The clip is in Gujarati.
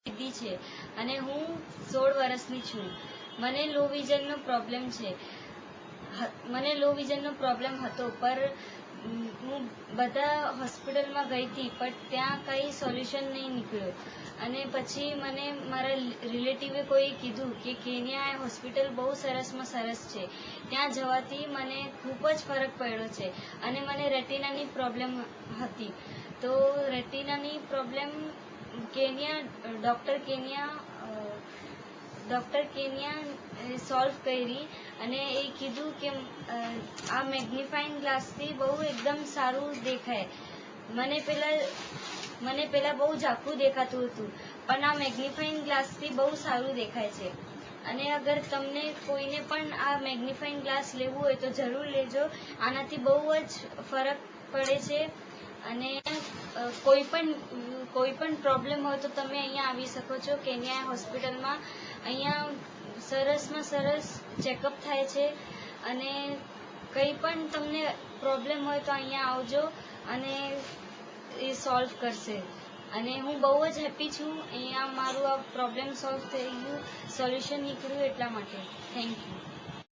સિદ્ધિ છે અને હું 16 વર્ષની છું. મને લો વિઝનનો પ્રોબ્લેમ છે. મને લો વિઝનનો પ્રોબ્લેમ હતો, પર હું બધા હોસ્પિટલમાં ગઈ હતી, પણ ત્યાં કંઈ સોલ્યુશન નહીં નીકળ્યો. અને પછી મને મારા રિલેટિવે કોઈ કીધું કે કેન્યા હોસ્પિટલ બહુ સરસમાં સરસ છે, ત્યાં જવાથી મને ખૂબ જ ફરક પડ્યો છે. અને મને રેટિનાની પ્રોબ્લેમ હતી, તો રેટિનાની પ્રોબ્લેમ ડૉક્ટર કેન્યા સોલ્વ કરી. અને એ કીધું કે આ મેગ્નિફાઇંગ ગ્લાસથી બહુ એકદમ સારું દેખાય. મને પહેલાં બહુ ઝાંખું દેખાતું હતું, પણ આ મેગ્નિફાઇંગ ગ્લાસથી બહુ સારું દેખાય છે. અને અગર તમને કોઈને પણ આ મેગ્નિફાઇંગ ગ્લાસ લેવું હોય તો જરૂર લેજો. આનાથી બહુ જ ફરક પડે છે. અને કોઈ પણ પ્રોબ્લેમ હોય તો તમે અહીંયા આવી શકો છો કેન્યા હોસ્પિટલમાં. અહીંયા સરસમાં સરસ ચેકઅપ થાય છે. અને કંઈ પણ તમને પ્રોબ્લેમ હોય તો અહીંયા આવજો અને એ સોલ્વ કરશે. અને હું બહુ જ હેપી છું. અહીંયા મારું આ પ્રોબ્લેમ સોલ્વ થઈ ગયું, સોલ્યુશન નીકળ્યું એટલા માટે. Thank you.